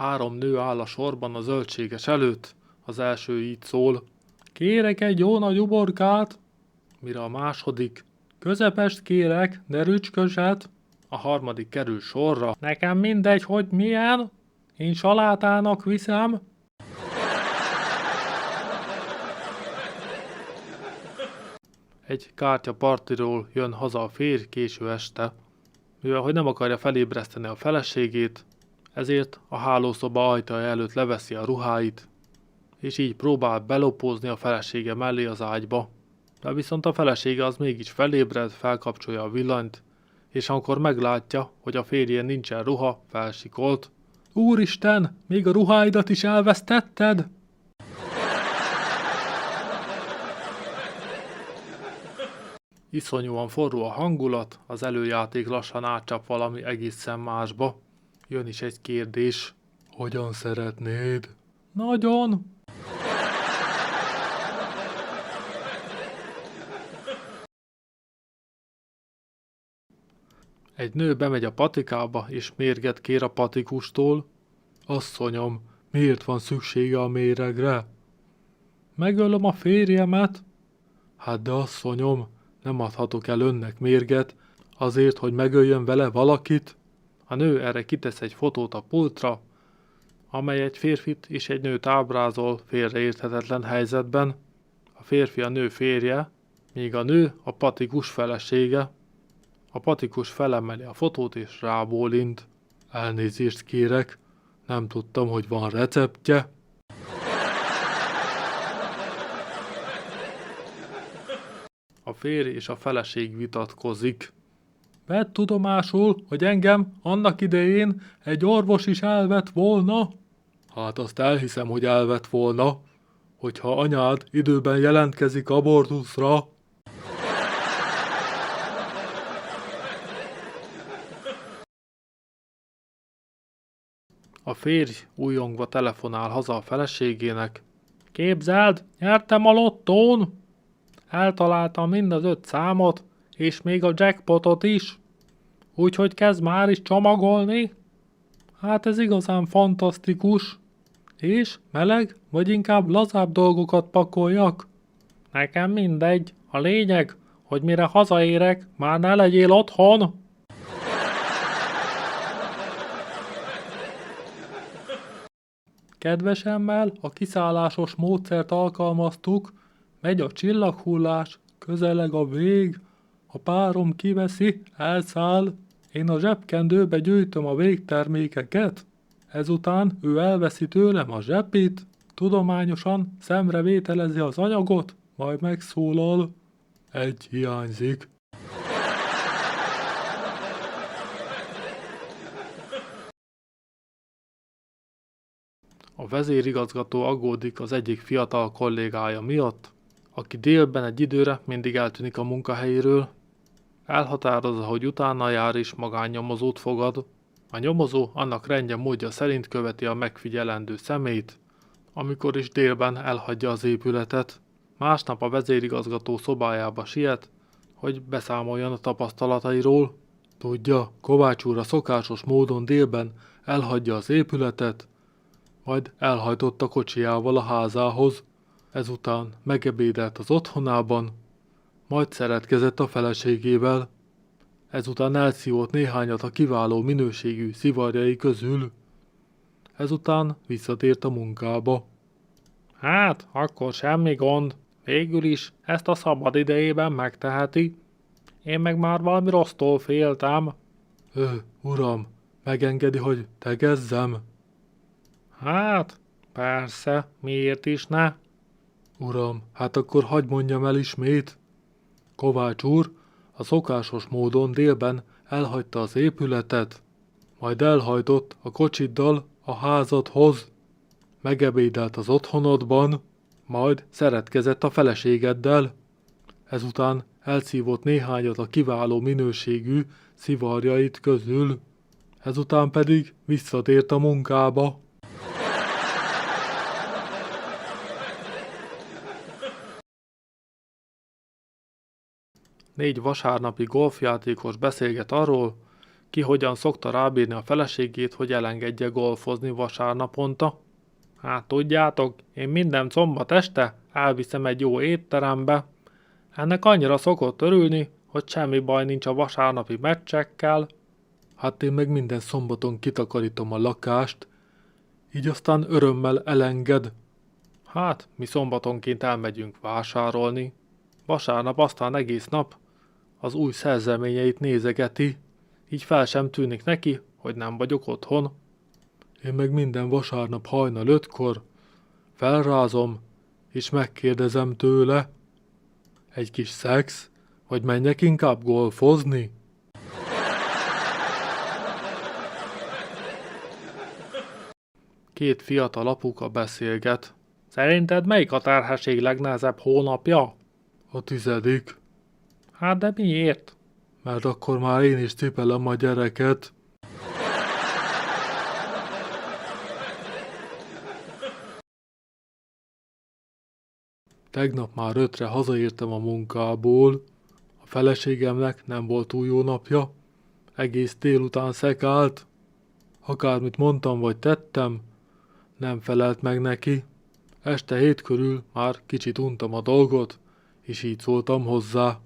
3 nő áll a sorban a zöldséges előtt. Az első így szól: kérek egy jó nagy uborkát. Mire a második: közepest kérek, ne rücsköset. A harmadik kerül sorra: nekem mindegy, hogy milyen, én salátának viszem. Egy kártyapartiról jön haza a férj késő este. Mivel hogy nem akarja felébreszteni a feleségét, ezért a hálószoba ajtaja előtt leveszi a ruháit, és így próbál belopózni a felesége mellé az ágyba. De viszont a felesége az mégis felébred, felkapcsolja a villanyt, és amikor meglátja, hogy a férjén nincsen ruha, felsikolt: úristen, még a ruháidat is elvesztetted? Iszonyúan forró a hangulat, az előjáték lassan átcsap valami egészen másba. Jön is egy kérdés: hogyan szeretnéd? Nagyon! Egy nő bemegy a patikába, és mérget kér a patikustól. Asszonyom, miért van szüksége a méregre? Megölöm a férjemet. Hát de asszonyom, nem adhatok el önnek mérget, azért, hogy megöljön vele valakit. A nő erre kitesz egy fotót a pultra, amely egy férfit és egy nőt ábrázol félreérthetetlen helyzetben. A férfi a nő férje, míg a nő a patikus felesége. A patikus felemeli a fotót és rábólint. Elnézést kérek, nem tudtam, hogy van receptje. A férj és a feleség vitatkozik. Vedd tudomásul, hogy engem annak idején egy orvos is elvett volna? Hát azt elhiszem, hogy elvett volna, hogyha anyád időben jelentkezik abortuszra. A férj újongva telefonál haza a feleségének. Képzeld, nyertem a lottón! Eltaláltam mind az 5 számot, és még a jackpotot is. Úgyhogy kezd már is csomagolni. Hát ez igazán fantasztikus. És meleg, vagy inkább lazább dolgokat pakoljak? Nekem mindegy. A lényeg, hogy mire hazaérek, már ne legyél otthon. Kedvesemmel a kiszállásos módszert alkalmaztuk, megy a csillaghullás, közeleg a vég, a párom kiveszi, elszáll, én a zsebkendőbe gyűjtöm a végtermékeket, ezután ő elveszi tőlem a zsepit, tudományosan szemrevételezi az anyagot, majd megszólal: egy hiányzik. A vezérigazgató aggódik az egyik fiatal kollégája miatt, aki délben egy időre mindig eltűnik a munkahelyéről. Elhatározza, hogy utána jár és magánnyomozót fogad. A nyomozó annak rendje módja szerint követi a megfigyelendő személyt, amikor is délben elhagyja az épületet. Másnap a vezérigazgató szobájába siet, hogy beszámoljon a tapasztalatairól. Tudja, Kovács úr a szokásos módon délben elhagyja az épületet, majd elhajtott a kocsijával a házához, ezután megebédelt az otthonában, majd szeretkezett a feleségével, ezután elszívott néhányat a kiváló minőségű szivarjai közül, ezután visszatért a munkába. Hát, akkor semmi gond, végül is ezt a szabad idejében megteheti. Én meg már valami rossztól féltem. Uram, megengedi, hogy tegezzem? Hát, persze, miért is ne? Uram, hát akkor hadd mondjam el ismét. Kovács úr a szokásos módon délben elhagyta az épületet, majd elhajtott a kocsiddal a házadhoz, megebédelt az otthonodban, majd szeretkezett a feleségeddel, ezután elszívott néhányat a kiváló minőségű szivarjait közül, ezután pedig visszatért a munkába. Négy vasárnapi golfjátékos beszélget arról, Ki hogyan szokta rábírni a feleségét, hogy elengedje golfozni vasárnaponta? Hát tudjátok, én minden szombat este elviszem egy jó étterembe. Ennek annyira szokott örülni, hogy semmi baj nincs a vasárnapi meccsekkel. Hát én meg minden szombaton kitakarítom a lakást, így aztán örömmel elenged. Hát, mi szombatonként elmegyünk vásárolni. Vasárnap aztán egész nap az új szerzeményeit nézegeti, így fel sem tűnik neki, hogy nem vagyok otthon. Én meg minden vasárnap hajnal 5-kor felrázom, és megkérdezem tőle, egy kis szex, vagy menjek inkább golfozni? Két fiatal apuka beszélget. Szerinted melyik a terhesség legnehezebb hónapja? A 10. Hát de miért? Mert akkor már én is cipelem a gyereket. Tegnap már 5-re hazaértem a munkából. A feleségemnek nem volt túl jó napja. Egész délután szekált. Akármit mondtam vagy tettem, nem felelt meg neki. Este 7 körül már kicsit untam a dolgot, és így szóltam hozzá.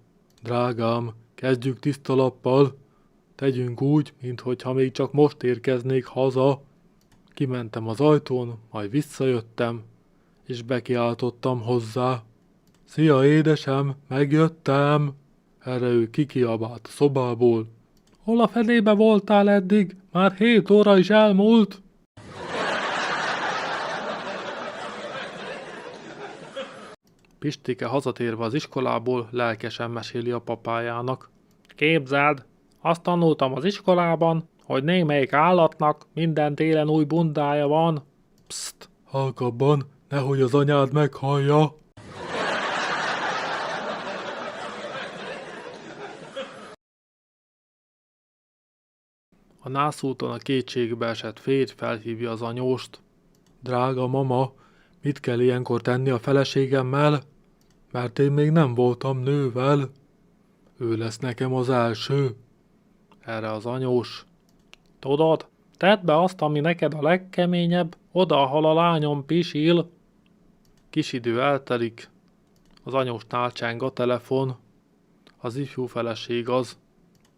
Drágám, kezdjük tiszta lappal. Tegyünk úgy, minthogyha még csak most érkeznék haza. Kimentem az ajtón, majd visszajöttem, és bekiáltottam hozzá. Szia édesem, megjöttem! Erre ő kikiabált a szobából. Hol a fenébe voltál eddig? Már 7 óra is elmúlt. Pistike hazatérve az iskolából lelkesen meséli a papájának. Képzeld, azt tanultam az iskolában, hogy némelyik állatnak minden télen új bundája van. Pszt, halkabban, nehogy az anyád meghallja. A nászúton a kétségbe esett férj felhívja az anyóst. Drága mama, mit kell ilyenkor tenni a feleségemmel? Mert én még nem voltam nővel. Ő lesz nekem az első. Erre az anyós. Tudod, tedd be azt, ami neked a legkeményebb, oda, ahol a lányom pisil. Kis idő eltelik. Az anyósnál cseng a telefon. Az ifjú feleség az.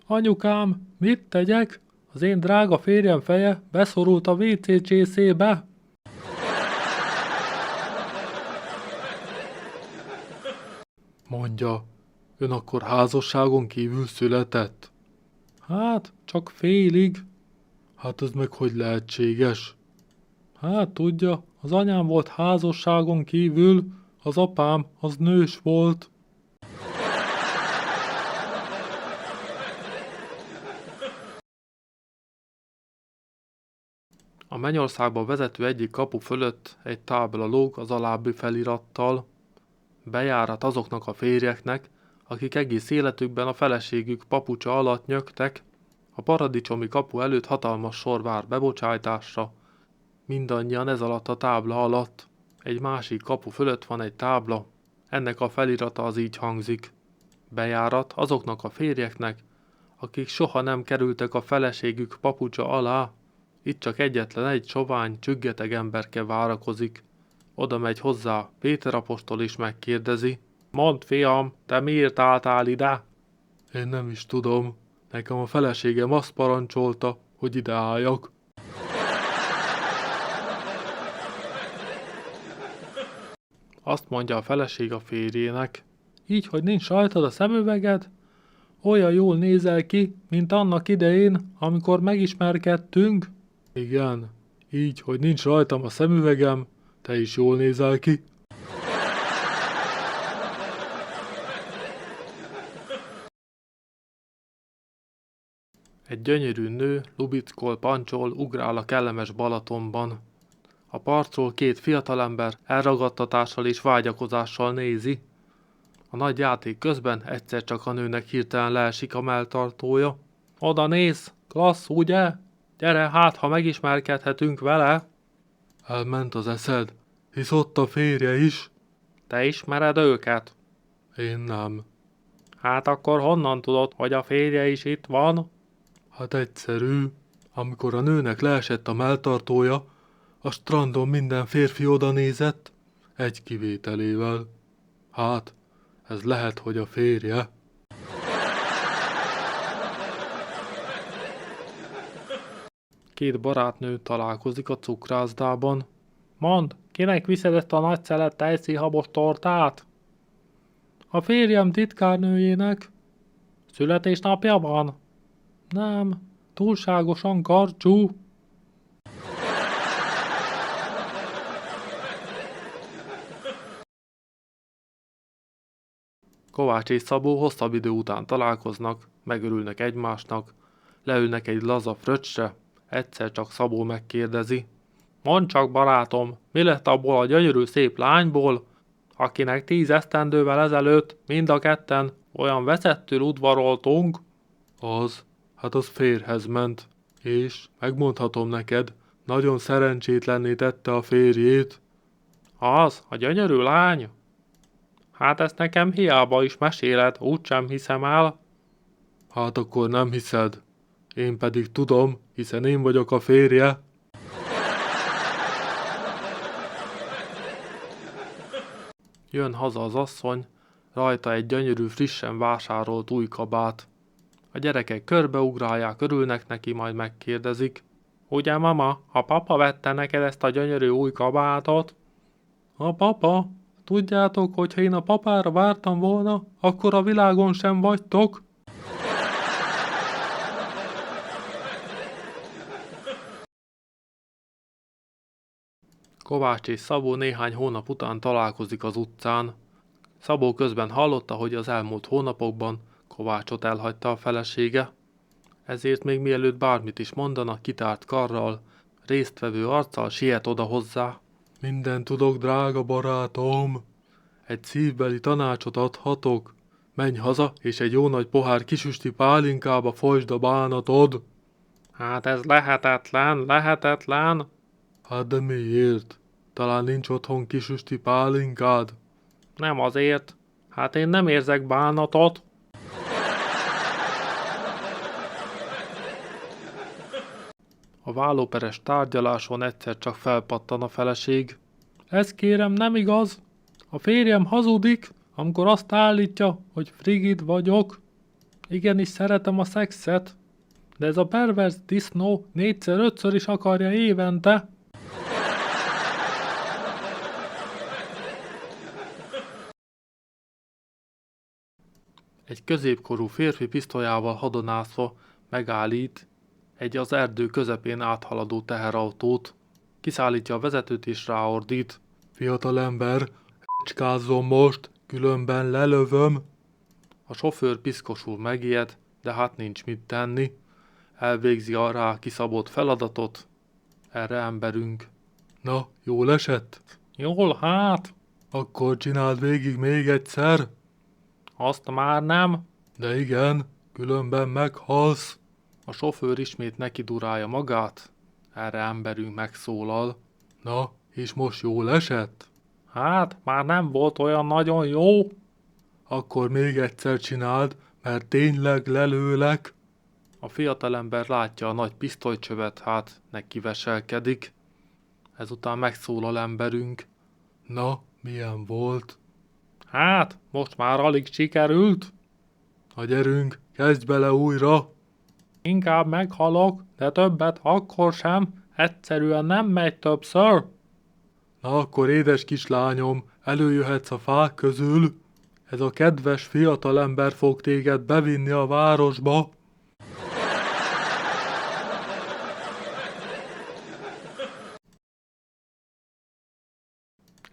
Anyukám, mit tegyek? Az én drága férjem feje beszorult a WC csészébe. Mondja, ön akkor házasságon kívül született? Hát, csak félig. Hát ez meg hogy lehetséges? Hát tudja, az anyám volt házasságon kívül, az apám az nős volt. A mennyországba vezető egyik kapu fölött egy tábla lóg az alábbi felirattal. Bejárat azoknak a férjeknek, akik egész életükben a feleségük papucsa alatt nyögtek. A paradicsomi kapu előtt hatalmas sor vár bebocsájtásra. Mindannyian ez alatt a tábla alatt. Egy másik kapu fölött van egy tábla. Ennek a felirata az így hangzik. Bejárat azoknak a férjeknek, akik soha nem kerültek a feleségük papucsa alá. Itt csak egyetlen egy sovány, csüggeteg emberke várakozik. Oda megy hozzá Péter apostol is megkérdezi. Mondd, fiam, te miért álltál ide? Én nem is tudom. Nekem a feleségem azt parancsolta, hogy ide álljak. Azt mondja a feleség a férjének. Így, hogy nincs rajtad a szemüveged, olyan jól nézel ki, mint annak idején, amikor megismerkedtünk. Igen, így, hogy nincs rajtam a szemüvegem, te is jól nézel ki. Egy gyönyörű nő lubickol, pancsol, ugrál a kellemes Balatonban. A partról két fiatalember elragadtatással és vágyakozással nézi. A nagy játék közben egyszer csak a nőnek hirtelen leesik a melltartója. Oda néz, klassz, ugye? Gyere, hát, ha megismerkedhetünk vele. Elment az eszed, hisz ott a férje is. Te ismered őket? Én nem. Hát akkor honnan tudod, hogy a férje is itt van? Hát egyszerű. Amikor a nőnek leesett a melltartója, a strandon minden férfi oda nézett, egy kivételével. Hát, ez lehet, hogy a férje. Két barátnő találkozik a cukrászdában. Mondd, kinek viszed ezt a nagy szelet tejszínhabos tortát? A férjem titkárnőjének. Születésnapja van? Nem, túlságosan karcsú. Kovács és Szabó hosszabb idő után találkoznak, megörülnek egymásnak, leülnek egy laza fröccsre, egyszer csak Szabó megkérdezi. Mondd csak, barátom, mi lett abból a gyönyörű szép lányból, akinek 10 esztendővel ezelőtt mind a ketten olyan veszettül udvaroltunk? Az férjhez ment, és megmondhatom neked, nagyon szerencsétlenné tette a férjét. Az, a gyönyörű lány? Hát ezt nekem hiába is meséled, úgysem hiszem el. Hát akkor nem hiszed. Én pedig tudom, hiszen én vagyok a férje. Jön haza az asszony, rajta egy gyönyörű, frissen vásárolt új kabát. A gyerekek körbeugrálják, örülnek neki, majd megkérdezik. Ugye, mama, a papa vette neked ezt a gyönyörű új kabátot? A papa? Tudjátok, hogyha én a papára vártam volna, akkor a világon sem vagytok. Kovács és Szabó néhány hónap után találkozik az utcán. Szabó közben hallotta, hogy az elmúlt hónapokban Kovácsot elhagyta a felesége. Ezért még mielőtt bármit is mondana, kitárt karral, résztvevő arccal siet oda hozzá. Minden tudok, drága barátom. Egy szívbeli tanácsot adhatok. Menj haza, és egy jó nagy pohár kisüsti pálinkába folytsd a bánatod. Hát ez lehetetlen. Hát de miért? Talán nincs otthon kisüsti pálinkád? Nem azért. Hát én nem érzek bánatot. A vállóperes tárgyaláson egyszer csak felpattan a feleség. Ez kérem nem igaz. A férjem hazudik, amikor azt állítja, hogy frigid vagyok. Igenis szeretem a szexet, de ez a pervers disznó 4-5-ször is akarja évente. Egy középkorú férfi pisztolyával hadonászva megállít egy az erdő közepén áthaladó teherautót. Kiszállítja a vezetőt és ráordít. Fiatalember, csikázzon most, különben lelövöm. A sofőr piszkosul megijed, de hát nincs mit tenni. Elvégzi a rá kiszabott feladatot. Erre emberünk. Na, jól esett? Jól, hát. Akkor csináld végig még egyszer. Azt már nem. De igen, különben meghalsz. A sofőr ismét neki durálja magát. Erre emberünk megszólal. Na, és most jól esett? Hát, már nem volt olyan nagyon jó. Akkor még egyszer csináld, mert tényleg lelőlek. A fiatalember látja a nagy pisztolycsövet, hát neki veselkedik. Ezután megszólal emberünk. Na, milyen volt? Hát, most már alig sikerült. Na gyerünk, kezdj bele újra. Inkább meghalok, de többet akkor sem. Egyszerűen nem megy többször. Na akkor, édes kislányom, előjöhetsz a fák közül. Ez a kedves fiatalember fog téged bevinni a városba.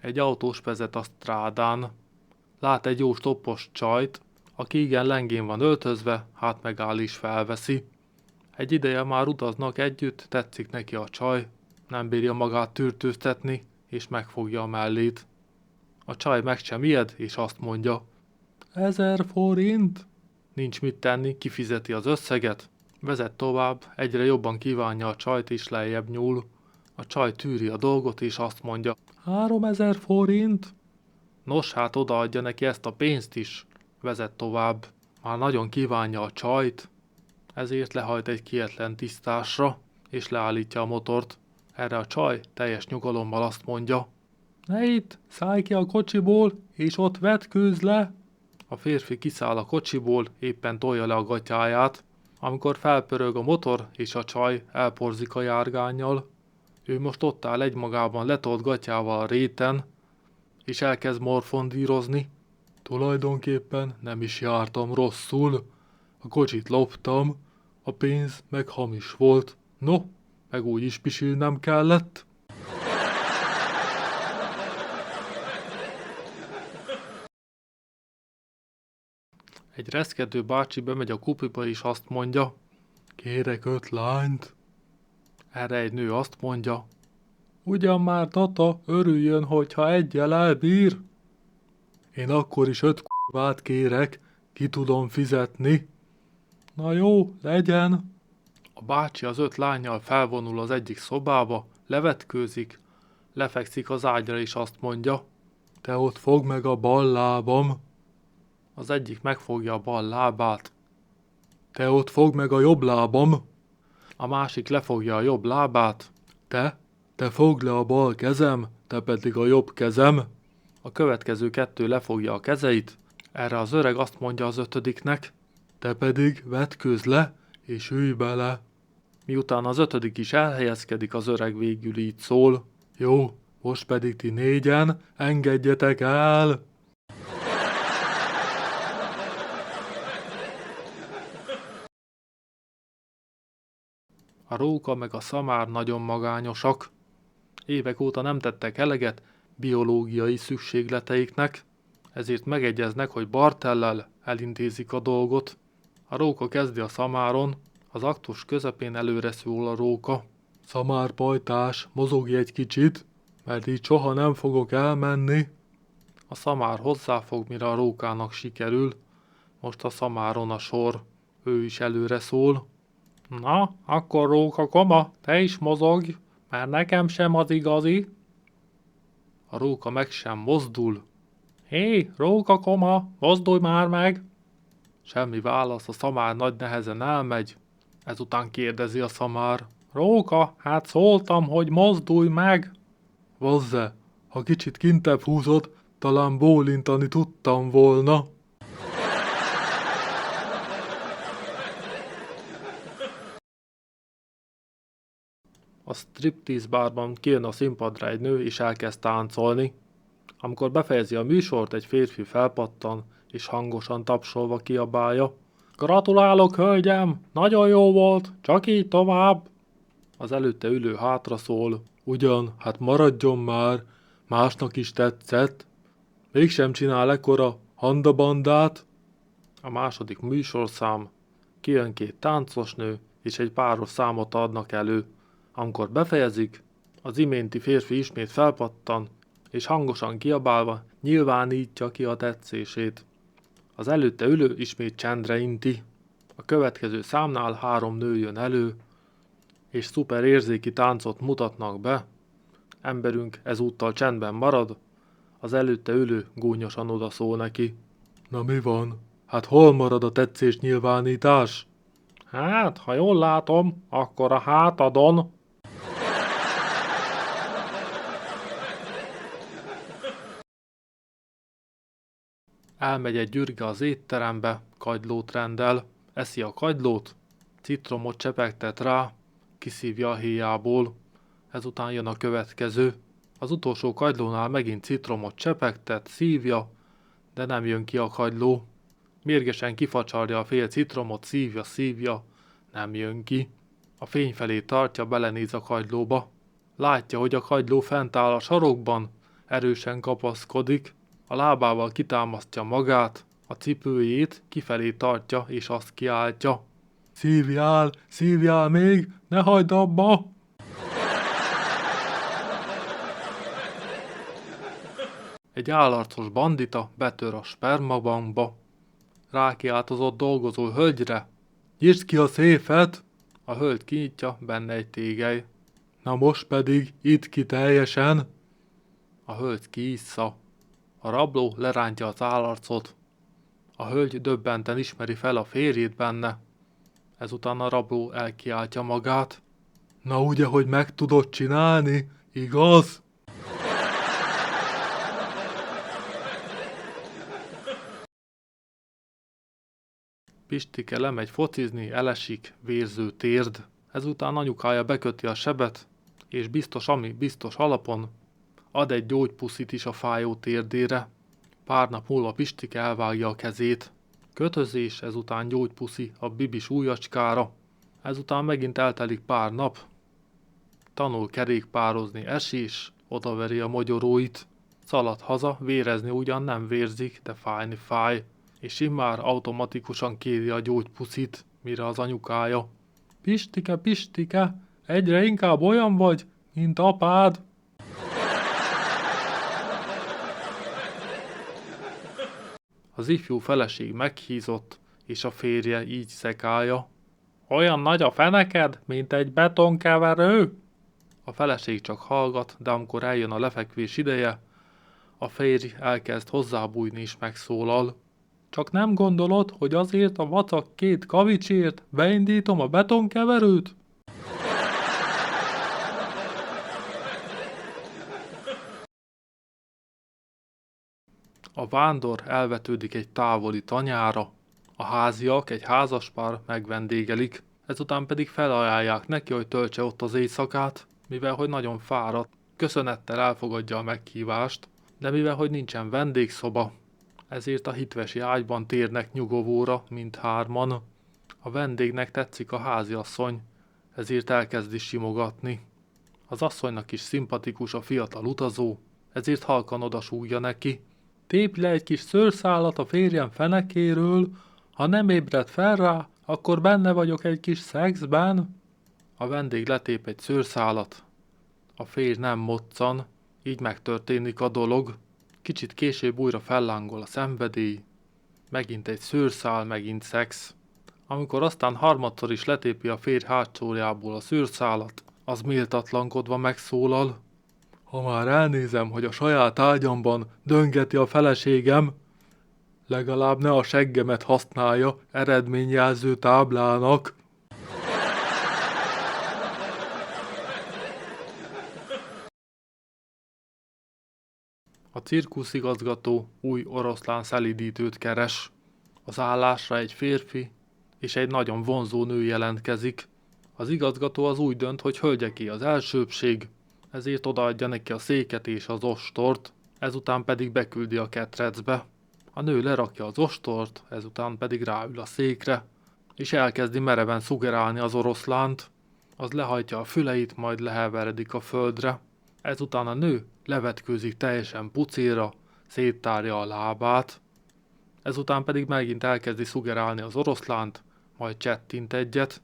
Egy autós vezet a strádán. Lát egy jó stoppos csajt, aki igen lengén van öltözve, hát megáll is felveszi. Egy ideje már utaznak együtt, tetszik neki a csaj, nem bírja magát tűrtőztetni, és megfogja a mellét. A csaj meg sem ijed, és azt mondja. 1000 forint? Nincs mit tenni, kifizeti az összeget. Vezet tovább, egyre jobban kívánja a csajt, és lejjebb nyúl. A csaj tűri a dolgot, és azt mondja. 3000 forint? Nos, hát odaadja neki ezt a pénzt is. Vezet tovább. Már nagyon kívánja a csajt. Ezért lehajt egy kietlen tisztásra, és leállítja a motort. Erre a csaj teljes nyugalommal azt mondja: Ne itt, szállj ki a kocsiból, és ott vetkőzz le! A férfi kiszáll a kocsiból, éppen tolja le a gatyáját, amikor felpörög a motor, és a csaj elporzik a járgánnyal. Ő most ott áll egymagában letolt gatyával a réten, és elkezd morfondírozni. Tulajdonképpen nem is jártam rosszul. A kocsit loptam, a pénz meg hamis volt. No, meg úgy is pisilnem kellett. Egy reszkető bácsi bemegy a kupiba és azt mondja: Kérek 5 lányt. Erre egy nő azt mondja: Ugyan már, tata, örüljön, hogyha egyel elbír. Én akkor is 5 k***vát kérek, ki tudom fizetni. Na jó, legyen. A bácsi az 5 lánnyal felvonul az egyik szobába, levetkőzik, lefekszik az ágyra és azt mondja: Te ott fogd meg a bal lábam. Az egyik megfogja a bal lábát. Te ott fogd meg a jobb lábam. A másik lefogja a jobb lábát. Te fogd le a bal kezem, te pedig a jobb kezem. A következő 2 lefogja a kezeit. Erre az öreg azt mondja az 5-nek: Te pedig vetkőzz le, és ülj bele. Miután az 5. is elhelyezkedik, az öreg végül így szól: Jó, most pedig ti 4-en engedjetek el. A róka meg a szamár nagyon magányosak. Évek óta nem tettek eleget biológiai szükségleteiknek, ezért megegyeznek, hogy Bartellel elintézik a dolgot. A róka kezdi a szamáron, az aktus közepén előre szól a róka: Szamár pajtás, mozogj egy kicsit, mert így soha nem fogok elmenni. A szamár hozzáfog, mire a rókának sikerül. Most a szamáron a sor, ő is előre szól: Na, akkor róka koma, te is mozogj, mert nekem sem az igazi. A róka meg sem mozdul. Hé, róka koma, mozdulj már meg! Semmi válasz, a szamár nagy nehezen elmegy. Ezután kérdezi a szamár: Róka, hát szóltam, hogy mozdulj meg! Vazze, ha kicsit kintebb húzod, talán bólintani tudtam volna. A striptease bárban kijön a színpadra egy nő és elkezd táncolni. Amikor befejezi a műsort, egy férfi felpattan és hangosan tapsolva kiabálja: Gratulálok, hölgyem! Nagyon jó volt! Csak így tovább! Az előtte ülő hátra szól: Ugyan, hát maradjon már! Másnak is tetszett! Mégsem csinál ekkora handabandát! A második műsorszám. Kijön 2 táncosnő, és egy páros számot adnak elő. Amikor befejezik, az iménti férfi ismét felpattan, és hangosan kiabálva nyilvánítja ki a tetszését. Az előtte ülő ismét csendre inti. A következő számnál 3 nő jön elő, és szuper érzéki táncot mutatnak be. Emberünk ezúttal csendben marad, az előtte ülő gúnyosan odaszól neki: Na mi van? Hát hol marad a tetszés nyilvánítás? Hát, ha jól látom, akkor a hátadon. Elmegy egy gyürge az étterembe, kagylót rendel, eszi a kagylót, citromot csepegtet rá, kiszívja a héjából. Ezután jön a következő. Az utolsó kagylónál megint citromot csepegtet, szívja, de nem jön ki a kagyló. Mérgesen kifacsarja a fél citromot, szívja, nem jön ki. A fény felé tartja, belenéz a kagylóba. Látja, hogy a kagyló fent áll a sarokban, erősen kapaszkodik, a lábával kitámasztja magát, a cipőjét kifelé tartja és azt kiáltja: Szívjál még, ne hagyd abba! Egy állarcos bandita betör a spermabankba. Rákiáltozott dolgozó hölgyre: Nyisd ki a széfet! A hölgy kinyitja, benne egy tégely. Na most pedig idd ki teljesen! A hölgy kiissza. A rabló lerántja az állarcot. A hölgy döbbenten ismeri fel a férjét benne. Ezután a rabló elkiáltja magát. Na ugye, hogy meg tudod csinálni, igaz? Pistike lemegy focizni, elesik, vérző térd. Ezután anyukája beköti a sebet, és biztos alapon ad egy gyógypuszit is a fájó térdére. Pár nap múlva Pistike elvágja a kezét. Kötözés, ezután gyógypuszi a bibis ujjacskára. Ezután megint eltelik pár nap. Tanul kerékpározni, esés, odaveri a mogyoróit. Szalad haza, vérezni ugyan nem vérzik, de fájni fáj. És immár automatikusan kéri a gyógypuszit, mire az anyukája. Pistike, Pistike, egyre inkább olyan vagy, mint apád. Az ifjú feleség meghízott, és a férje így szekálja. Olyan nagy a feneked, mint egy betonkeverő? A feleség csak hallgat, de amikor eljön a lefekvés ideje, a férj elkezd hozzábújni és megszólal. Csak nem gondolod, hogy azért a vacak 2 kavicsért beindítom a betonkeverőt? A vándor elvetődik egy távoli tanyára, a háziak, egy házaspár megvendégelik, ezután pedig felajánlják neki, hogy töltse ott az éjszakát, mivel hogy nagyon fáradt, köszönettel elfogadja a meghívást, de mivel hogy nincsen vendégszoba, ezért a hitvesi ágyban térnek nyugovóra mindhárman. A vendégnek tetszik a háziasszony, ezért elkezdi simogatni. Az asszonynak is szimpatikus a fiatal utazó, ezért halkan odasúgja neki. Tépj le egy kis szőrszálat a férjem fenekéről, ha nem ébred fel rá, akkor benne vagyok egy kis szexben. A vendég letép egy szőrszálat. A férj nem moccan, így megtörténik a dolog. Kicsit később újra fellángol a szenvedély. Megint egy szőrszál, megint szex. Amikor aztán harmadszor is letépi a férj hátsójából a szőrszálat, az méltatlankodva megszólal. Ha már elnézem, hogy a saját ágyamban döngeti a feleségem, legalább ne a seggemet használja eredményjelző táblának. A cirkuszigazgató új oroszlán szelídítőt keres. Az állásra egy férfi és egy nagyon vonzó nő jelentkezik. Az igazgató az úgy dönt, hogy hölgyeké az elsőbbség, ezért odaadja neki a széket és az ostort, ezután pedig beküldi a ketrecbe. A nő lerakja az ostort, ezután pedig ráül a székre, és elkezdi mereven szugerálni az oroszlánt. Az lehajtja a füleit, majd leheveredik a földre. Ezután a nő levetkőzik teljesen pucéra, széttárja a lábát. Ezután pedig megint elkezdi szugerálni az oroszlánt, majd csettint egyet.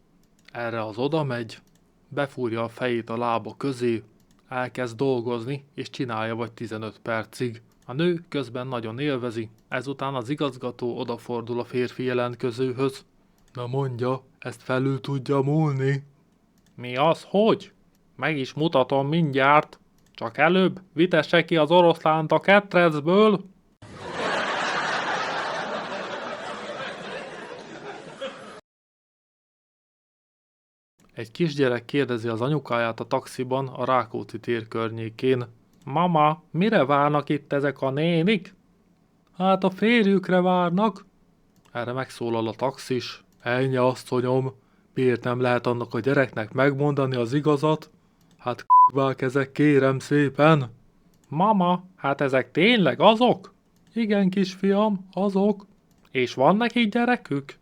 Erre az oda megy, befúrja a fejét a lába közé, elkezd dolgozni, és csinálja vagy 15 percig. A nő közben nagyon élvezi, ezután az igazgató odafordul a férfi jelentkezőhöz. Na mondja, ezt felül tudja múlni? Mi az, hogy? Meg is mutatom mindjárt, csak előbb vitesse ki az oroszlánt a ketrecből. Egy kisgyerek kérdezi az anyukáját a taxiban a Rákóczi tér környékén. Mama, mire várnak itt ezek a nénik? Hát a férjükre várnak. Erre megszólal a taxis. Ennyi, asszonyom, miért nem lehet annak a gyereknek megmondani az igazat? Hát k***vák ezek, kérem szépen. Mama, hát ezek tényleg azok? Igen, kisfiam, azok. És van nekik gyerekük?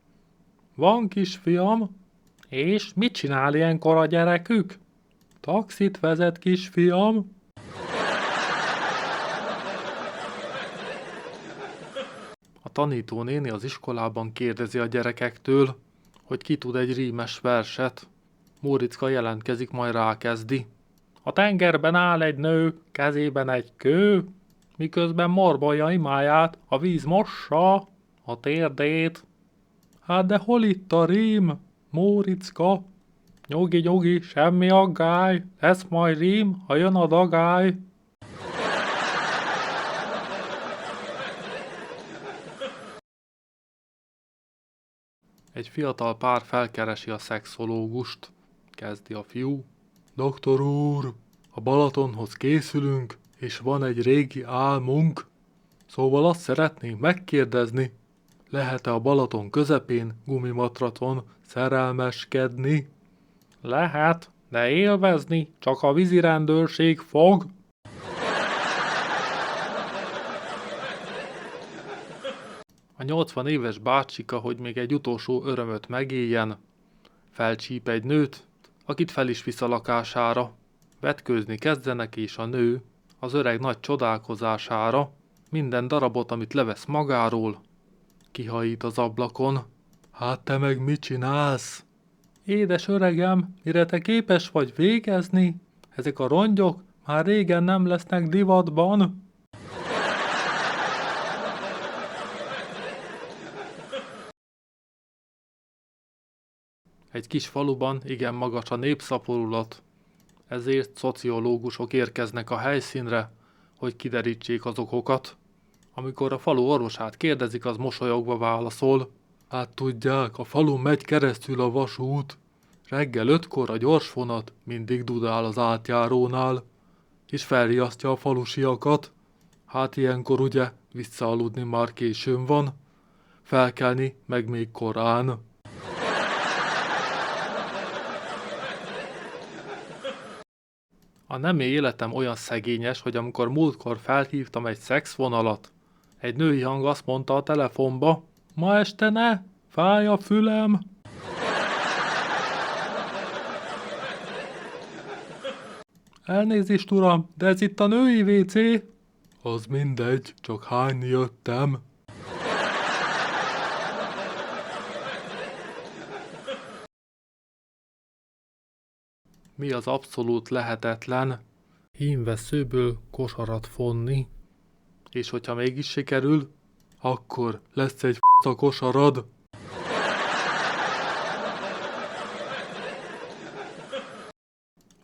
Van, kisfiam. És mit csinál ilyenkor a gyerekük? Taxit vezet, kisfiam. A tanítónéni az iskolában kérdezi a gyerekektől, hogy ki tud egy rímes verset. Móriczka jelentkezik, majd rákezdi. A tengerben áll egy nő, kezében egy kő, miközben morbolja imáját, a víz mossa a térdét. Hát de hol itt a rím, Móriczka? Nyugi, nyugi, semmi aggály, lesz majd rím, ha jön a dagály. Egy fiatal pár felkeresi a szexológust. Kezdi a fiú. Doktor úr, a Balatonhoz készülünk, és van egy régi álmunk. Szóval azt szeretnénk megkérdezni, lehet-e a Balaton közepén gumimatracon szerelmeskedni? Lehet, de élvezni csak a vízirendőrség fog. A 80 éves bácsika, hogy még egy utolsó örömöt megéljen, felcsíp egy nőt, akit fel is visz a lakására. Vetkőzni kezdenek, és a nő, az öreg nagy csodálkozására, minden darabot, amit levesz magáról, kihajít az ablakon. Hát te meg mit csinálsz? Édes öregem, mire te képes vagy végezni? Ezek a rongyok már régen nem lesznek divatban. Egy kis faluban igen magas a népszaporulat, ezért szociológusok érkeznek a helyszínre, hogy kiderítsék az okokat. Amikor a falu orvosát kérdezik, az mosolyogva válaszol. Hát tudják, a falun megy keresztül a vasút. Reggel 5-kor a gyorsvonat mindig dudál az átjárónál, és felriasztja a falusiakat. Hát ilyenkor ugye visszaaludni már későn van, felkelni meg még korán. A nemi életem olyan szegényes, hogy amikor múltkor felhívtam egy szexvonalat, egy női hang azt mondta a telefonba, ma este ne, fáj a fülem. Elnézést uram, de ez itt a női WC. Az mindegy, csak hányni jöttem. Mi az abszolút lehetetlen? Hímvesszőből kosarat fonni. És hogyha mégis sikerül, akkor lesz egy f***a kosarad.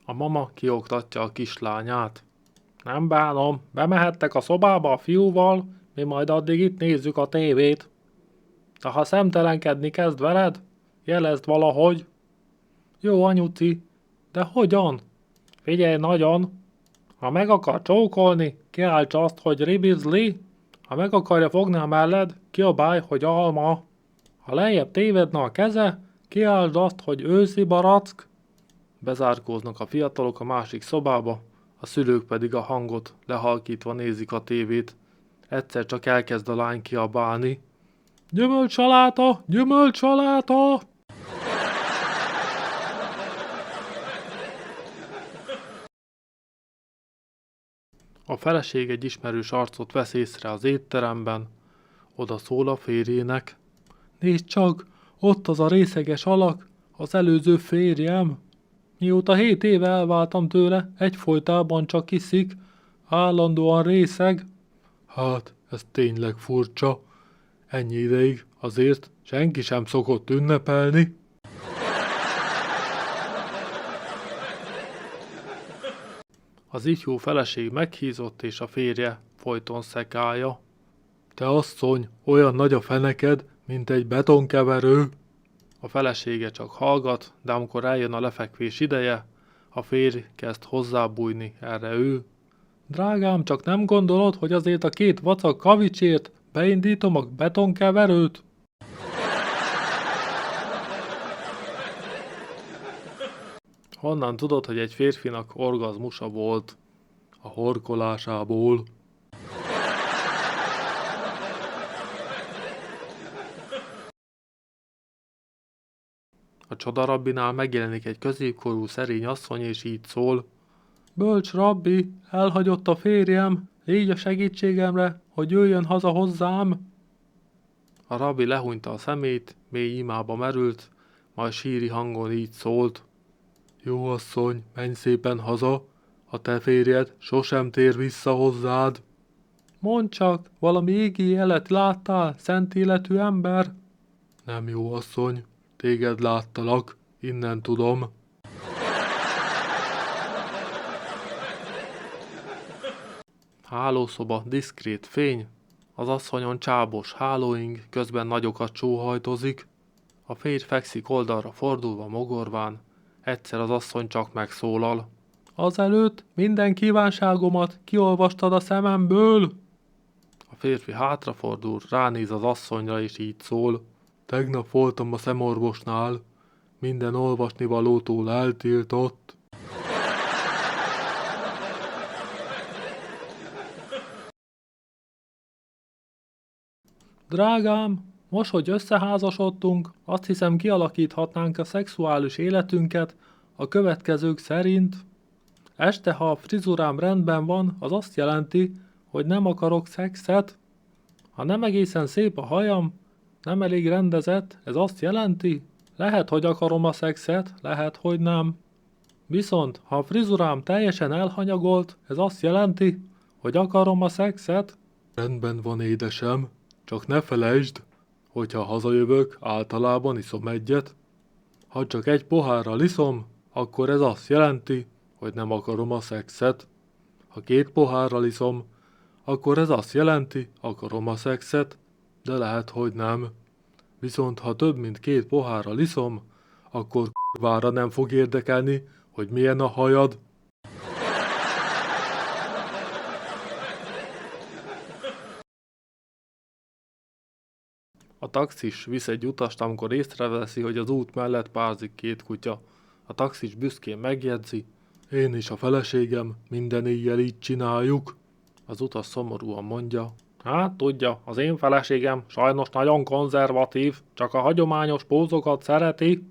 A mama kioktatja a kislányát. Nem bánom, bemehettek a szobába a fiúval, mi majd addig itt nézzük a tévét. De ha szemtelenkedni kezd veled, jelezd valahogy. Jó anyuci, de hogyan? Figyelj nagyon! Ha meg akar csókolni, kiálts azt, hogy ribizli. Ha meg akarja fogni a melled, kiabálj, hogy alma. Ha lejjebb tévedne a keze, kiáltsd azt, hogy őszi barack. Bezárkóznak a fiatalok a másik szobába, a szülők pedig a hangot lehalkítva nézik a tévét. Egyszer csak elkezd a lány kiabálni. Gyümölcsaláta! Gyümölcsaláta! A feleség egy ismerős arcot vesz észre az étteremben. Oda szól a férjének. Nézd csak, ott az a részeges alak, az előző férjem. Mióta 7 éve elváltam tőle, egyfolytában csak iszik, állandóan részeg. Hát, ez tényleg furcsa. Ennyi ideig azért senki sem szokott ünnepelni. Az ifjú feleség meghízott, és a férje folyton szekálja. Te asszony, olyan nagy a feneked, mint egy betonkeverő. A felesége csak hallgat, de amikor eljön a lefekvés ideje, a férj kezd hozzábújni, erre ő. Drágám, csak nem gondolod, hogy azért a 2 vacak kavicsért beindítom a betonkeverőt? Honnan tudod, hogy egy férfinak orgazmusa volt? A horkolásából. A csodarabbinál megjelenik egy középkorú szerény asszony, és így szól. Bölcs rabbi, elhagyott a férjem, légy a segítségemre, hogy jöjjön haza hozzám. A rabbi lehúnyta a szemét, mély imába merült, majd síri hangon így szólt. Jó asszony, menj szépen haza, a te férjed sosem tér vissza hozzád. Mondd csak, valami égi jelet láttál, szent életű ember? Nem, jó asszony, téged láttalak, innen tudom. Hálószoba, diszkrét fény, az asszonyon csábos hálóing, közben nagyokat sóhajtozik. A férj fekszik oldalra fordulva mogorván, egyszer az asszony csak megszólal. Azelőtt minden kívánságomat kiolvastad a szememből. A férfi hátrafordul, ránéz az asszonyra és így szól. Tegnap voltam a szemorvosnál, minden olvasnivalótól eltiltott. Drágám, most, hogy összeházasodtunk, azt hiszem kialakíthatnánk a szexuális életünket a következők szerint. Este, ha a frizurám rendben van, az azt jelenti, hogy nem akarok szexet. Ha nem egészen szép a hajam, nem elég rendezett, ez azt jelenti, lehet, hogy akarom a szexet, lehet, hogy nem. Viszont, ha a frizurám teljesen elhanyagolt, ez azt jelenti, hogy akarom a szexet. Rendben van, édesem, csak ne felejtsd, hogyha hazajövök, általában iszom egyet. Ha csak egy pohárral iszom, akkor ez azt jelenti, hogy nem akarom a szexet. Ha 2 pohárral iszom, akkor ez azt jelenti, akarom a szexet, de lehet, hogy nem. Viszont ha több mint 2 pohárral iszom, akkor kurvára nem fog érdekelni, hogy milyen a hajad. A taxis visz egy utast, amikor észreveszi, hogy az út mellett párzik 2 kutya. A taxis büszkén megjegyzi, én és a feleségem minden éjjel így csináljuk. Az utas szomorúan mondja, hát tudja, az én feleségem sajnos nagyon konzervatív, csak a hagyományos pózokat szereti.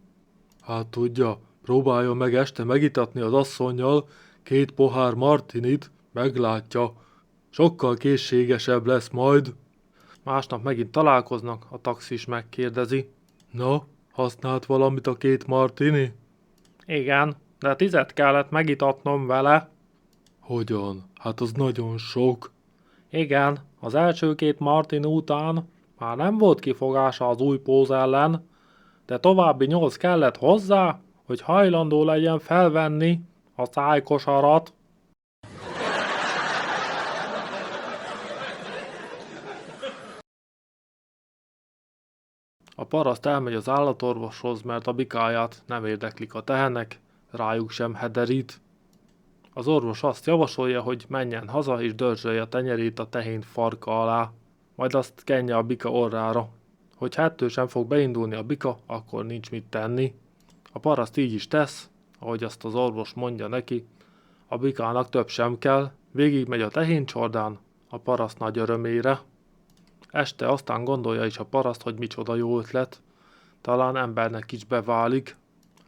Hát tudja, próbálja meg este megitatni az asszonnyal 2 pohár martinit, meglátja, sokkal készségesebb lesz majd. Másnap megint találkoznak, a taxis megkérdezi. Na, használt valamit a 2 martini? Igen, de 10 kellett megitatnom vele. Hogyan? Hát az nagyon sok. Igen, az első 2 martini után már nem volt kifogása az új póz ellen, de további 8 kellett hozzá, hogy hajlandó legyen felvenni a szájkosarat. A paraszt elmegy az állatorvoshoz, mert a bikáját nem érdeklik a tehenek, rájuk sem hederít. Az orvos azt javasolja, hogy menjen haza és dörzsölje a tenyerét a tehén farka alá, majd azt kenje a bika orrára. Hogy ettől sem fog beindulni a bika, akkor nincs mit tenni. A paraszt így is tesz, ahogy azt az orvos mondja neki, a bikának több sem kell, végigmegy a tehéncsordán, a paraszt nagy örömére. Este aztán gondolja is a paraszt, hogy micsoda jó ötlet, talán embernek is beválik.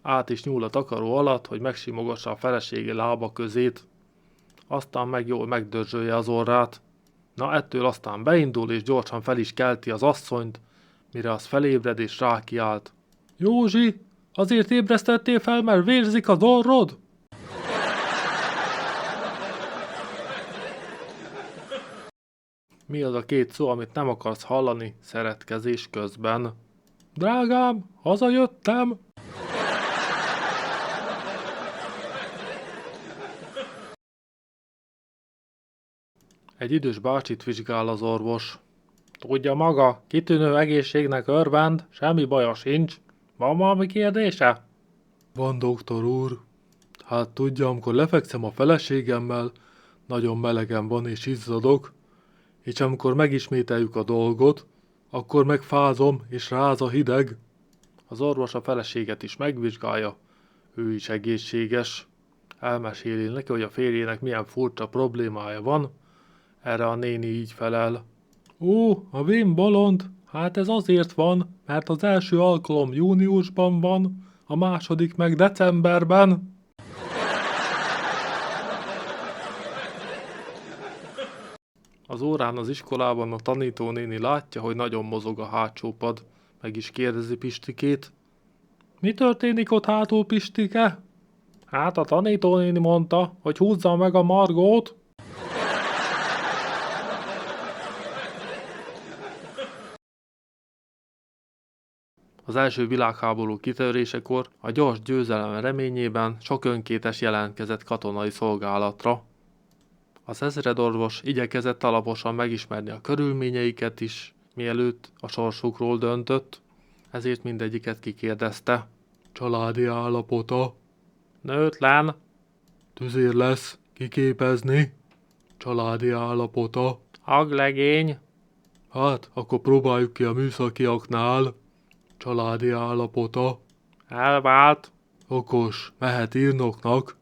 Át is nyúl a takaró alatt, hogy megsimogassa a felesége lába közét. Aztán meg jól megdörzsölje az orrát. Na ettől aztán beindul és gyorsan fel is kelti az asszonyt, mire az felébred és rákiált. Józsi, azért ébresztettél fel, mert vérzik az orrod? Mi az a 2 szó, amit nem akarsz hallani szeretkezés közben? Drágám, hazajöttem! Egy idős bácsit vizsgál az orvos. Tudja maga, kitűnő egészségnek örvend, semmi baja sincs. Van valami kérdése? Van, doktor úr. Hát tudja, amikor lefekszem a feleségemmel, nagyon melegen van és izzadok, és amikor megismételjük a dolgot, akkor megfázom és ráz a hideg. Az orvos a feleséget is megvizsgálja, ő is egészséges. Elmeséli neki, hogy a férjének milyen furcsa problémája van, erre a néni így felel. Ó, a vén bolond, hát ez azért van, mert az első alkalom júniusban van, a második meg decemberben. Az órán az iskolában a tanítónéni látja, hogy nagyon mozog a hátsó pad, meg is kérdezi Pistikét. Mi történik ott hátul, Pistike? Hát a tanítónéni mondta, hogy húzza meg a Margót. Az első világháború kitörésekor a gyors győzelem reményében sok önkéntes jelentkezett katonai szolgálatra. Az ezredorvos igyekezett alaposan megismerni a körülményeiket is, mielőtt a sorsukról döntött. ezért mindegyiket kikérdezte. Családi állapota? Nőtlen. Tüzér lesz, kiképezni? Családi állapota? Aglegény. Hát, akkor próbáljuk ki a műszakiaknál. Családi állapota? Elvált. Okos, mehet írnoknak.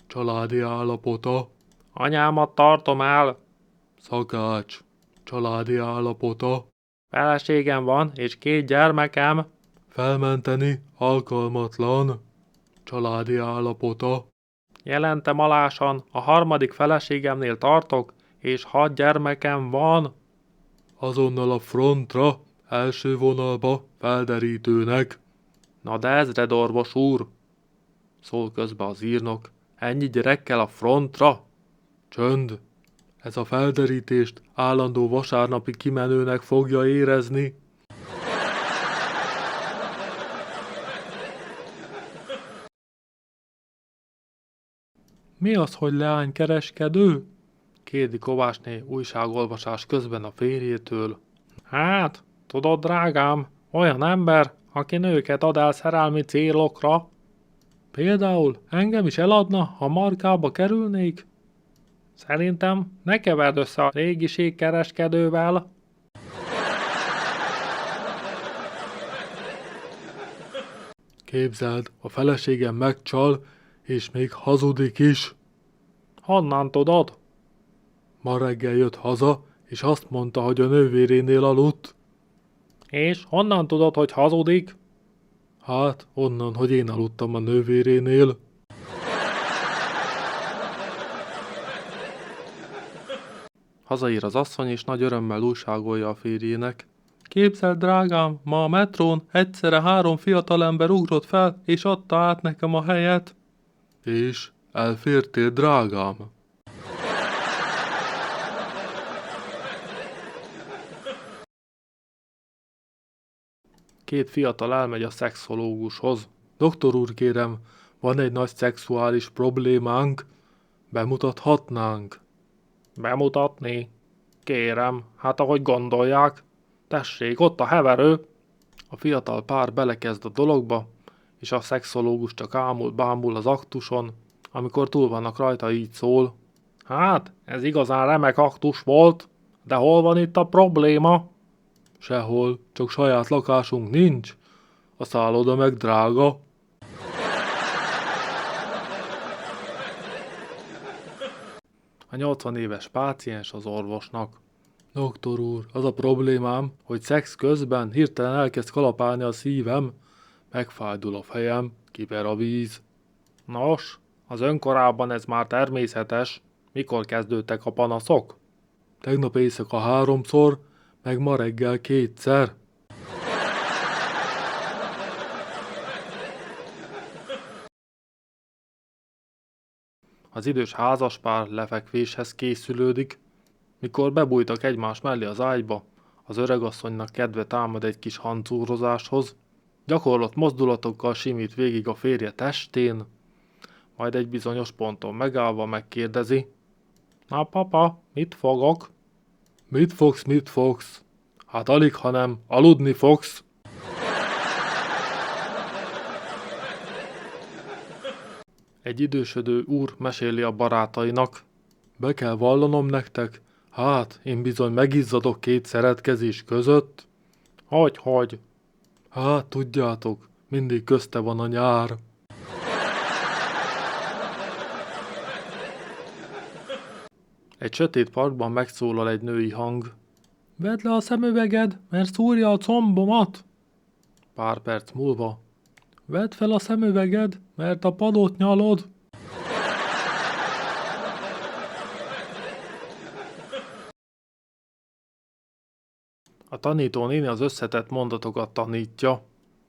Családi állapota? Anyámat tartom el. Szakács. Családi állapota? Feleségem van, és 2 gyermekem. Felmenteni alkalmatlan. Családi állapota? Jelentem alásan, a 3. feleségemnél tartok, és 6 gyermekem van. Azonnal a frontra, első vonalba, felderítőnek. Na de ezredorvos úr, szól közbe az írnok, ennyi gyerekkel a frontra? Csönd! Ez a felderítést állandó vasárnapi kimenőnek fogja érezni. Mi az, hogy leánykereskedő? Kérdi Kovácsné újságolvasás közben a férjétől. Hát, tudod, drágám, olyan ember, aki nőket ad el szerelmi célokra. Például engem is eladna, ha markába kerülnék? Szerintem ne keverd össze a régiségkereskedővel. Képzeld, a feleségem megcsal, és még hazudik is. Honnan tudod? Ma reggel jött haza, és azt mondta, hogy a nővérénél aludt. És honnan tudod, hogy hazudik? Hát, onnan, hogy én aludtam a nővérénél. Hazaír az asszony, és nagy örömmel újságolja a férjének. Képzeld, drágám, ma a metrón egyszerre 3 fiatalember ugrott fel, és adta át nekem a helyet. És elfértél, drágám? Két fiatal elmegy a szexológushoz. Doktor úr, kérem, van egy nagy szexuális problémánk, bemutathatnánk? Bemutatni? Kérem, hát ahogy gondolják. Tessék, ott a heverő. A fiatal pár belekezd a dologba, és a szexológus csak ámul-bámul az aktuson, amikor túl vannak rajta, így szól. Hát, ez igazán remek aktus volt, de hol van itt a probléma? Sehol, csak saját lakásunk nincs. A szálloda meg drága. A 80 éves páciens az orvosnak. Doktor úr, az a problémám, hogy szex közben hirtelen elkezd kalapálni a szívem, megfájdul a fejem, kiver a víz. Nos, az önkorában ez már természetes. Mikor kezdődtek a panaszok? Tegnap éjszaka 3-szor, meg ma reggel 2-szer. Az idős házaspár lefekvéshez készülődik. Mikor bebújtak egymás mellé az ágyba, az öregasszonynak kedve támad egy kis hancúrozáshoz, gyakorlott mozdulatokkal simít végig a férje testén, majd egy bizonyos ponton megállva megkérdezi. Na papa, mit fogok? Mit fogsz? Hát alig, hanem aludni fogsz. Egy idősödő úr meséli a barátainak. Be kell vallanom nektek, hát én bizony megizzadok 2 szeretkezés között. Hogy? Hát tudjátok, mindig közte van a nyár. Egy sötét parkban megszólal egy női hang. Vedd le a szemüveged, mert szúrja a combomat. Pár perc múlva. Vedd fel a szemüveged, mert a padot nyalod. A tanítónéni az összetett mondatokat tanítja,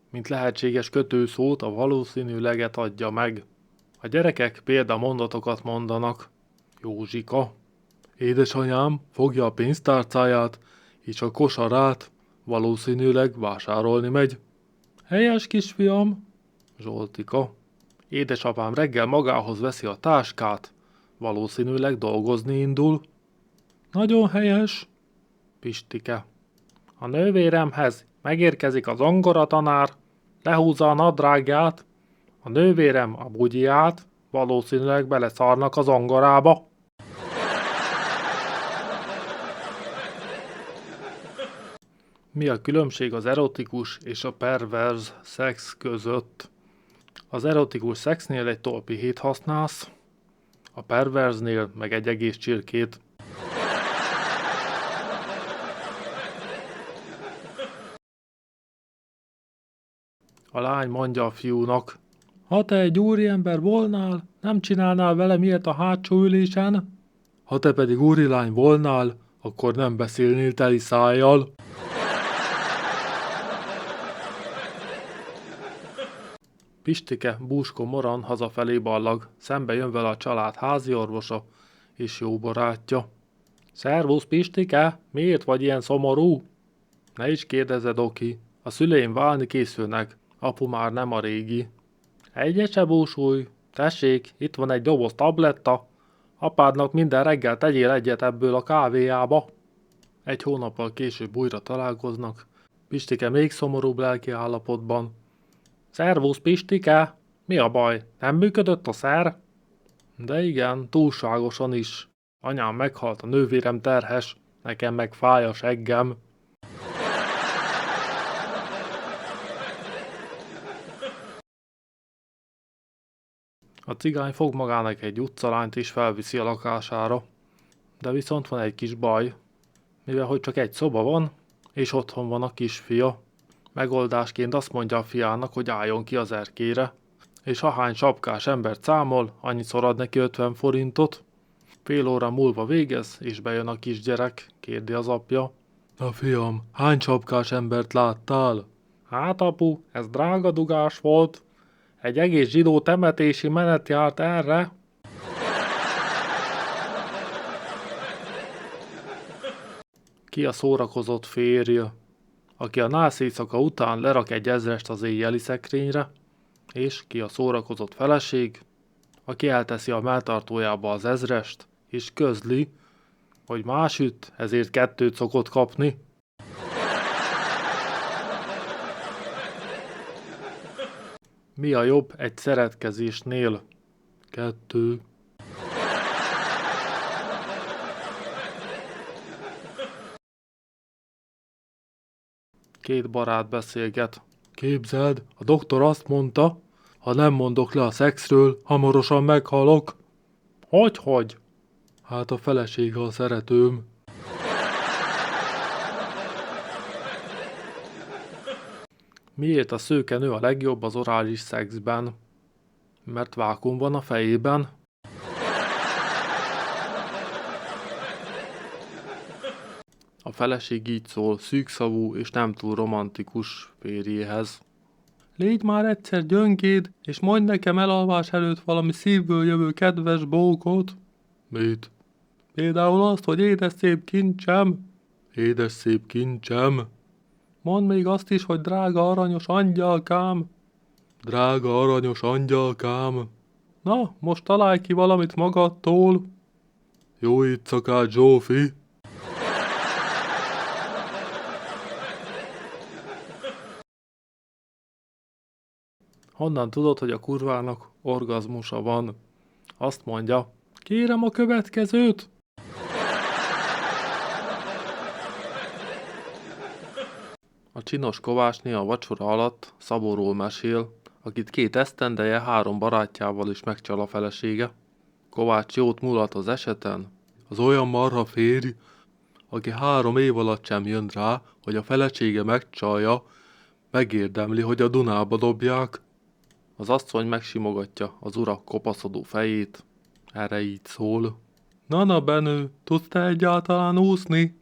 mint lehetséges kötőszót, a valószínűleget adja meg. A gyerekek példamondatokat mondanak. Józsika. Édesanyám fogja a pénztárcáját és a kosarát, valószínűleg vásárolni megy. Helyes kisfiam. Zsoltika. Édesapám reggel magához veszi a táskát, valószínűleg dolgozni indul. Nagyon helyes. Pistike. A nővéremhez Megérkezik a zongoratanár, lehúzza a nadrágját, a nővérem a bugyját, valószínűleg beleszarnak a zongorába. Mi a különbség az erotikus és a perverz szex között? Az erotikus szexnél egy tolpihét használsz, a perverznél meg egy egész csirkét. A lány mondja a fiúnak: ha te egy úriember volnál, nem csinálnál velem ilyet a hátsó ülésen? Ha te pedig úrilány volnál, akkor nem beszélnél teli szájjal. Pistike búskó moran hazafelé ballag, szembe jön vele a család házi orvosa és jó barátja. Szervusz Pistike, miért vagy ilyen szomorú? Ne is kérdezed, Oki, a szüleim válni készülnek, apu már nem a régi. Egyet se búsulj, tessék, itt van egy doboz tabletta, apádnak minden reggel tegyél egyet ebből a kávéjába. Egy hónappal később újra találkoznak, Pistike még szomorúbb lelki állapotban. Szervusz Pistike, mi a baj, nem működött a szer? De igen, túlságosan is. Anyám meghalt, a nővérem terhes, nekem meg fáj a seggem. A cigány fog magának egy utcalányt és felviszi a lakására. De viszont van egy kis baj, mivel hogy csak egy szoba van, és otthon van a kisfia. Megoldásként azt mondja a fiának, hogy álljon ki az erkére, és ahány sapkás embert számol, annyiszor ad neki 50 forintot. Fél óra múlva végez, és bejön a kisgyerek, kérdi az apja. Na fiam, hány sapkás embert láttál? Hát apu, ez drága dugás volt. Egy egész zsidó temetési menet járt erre. Ki a szórakozott férj, aki a nász éjszaka után lerak egy ezrest az éjjeli szekrényre, és ki a szórakozott feleség, aki elteszi a melltartójába az ezrest, és közli, hogy más üt, ezért 2 szokott kapni. Mi a jobb egy szeretkezésnél? 2. Két barát beszélget. Képzeld, a doktor azt mondta, ha nem mondok le a szexről, hamarosan meghalok. Hogy? Hát a felesége a szeretőm. Miért a szőkenő a legjobb az orális szexben? Mert vákum van a fejében. A feleség így szól szűkszavú és nem túl romantikus férjéhez. Légy már egyszer gyöngéd, és mondj nekem elalvás előtt valami szívből jövő kedves bókot. Mit? Például azt, hogy édes szép kincsem. Édes szép kincsem. Mondd még azt is, hogy drága aranyos angyalkám. Drága aranyos angyalkám. Na, most találj ki valamit magadtól. Jó éjszakát, Zsófi. Honnan tudod, hogy a kurvának orgazmusa van? Azt mondja, kérem a következőt. A csinos kovácsné a vacsora alatt Szabóról mesél, akit 2 esztendeje 3 barátjával is megcsal a felesége. Kovács jót mulat az eseten. Az olyan marha férj, aki 3 év alatt sem jön rá, hogy a felesége megcsalja, megérdemli, hogy a Dunába dobják. Az asszony megsimogatja az urak kopaszodó fejét. Erre így szól. Na, Benő, tudsz te egyáltalán úszni?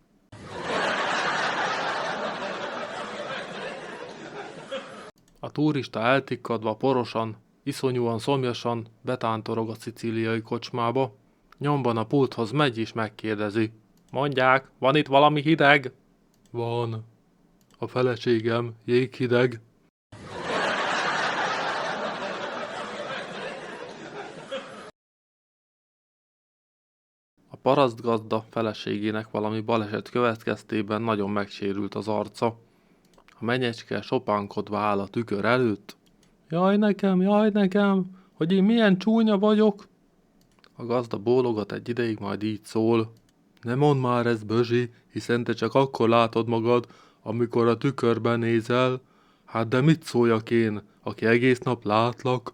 A turista eltikkadva porosan, iszonyúan szomjasan betántorog a szicíliai kocsmába. Nyomban a pulthoz megy és megkérdezi. Mondják, van itt valami hideg? Van. A feleségem jéghideg. A parasztgazda feleségének valami baleset következtében nagyon megsérült az arca. A menyecske sopánkodva áll a tükör előtt. Jaj nekem, hogy én milyen csúnya vagyok. A gazda bólogat egy ideig, majd így szól. Ne mondd már ezt, Bözsi, hiszen te csak akkor látod magad, amikor a tükörben nézel. Hát de mit szóljak én, aki egész nap látlak?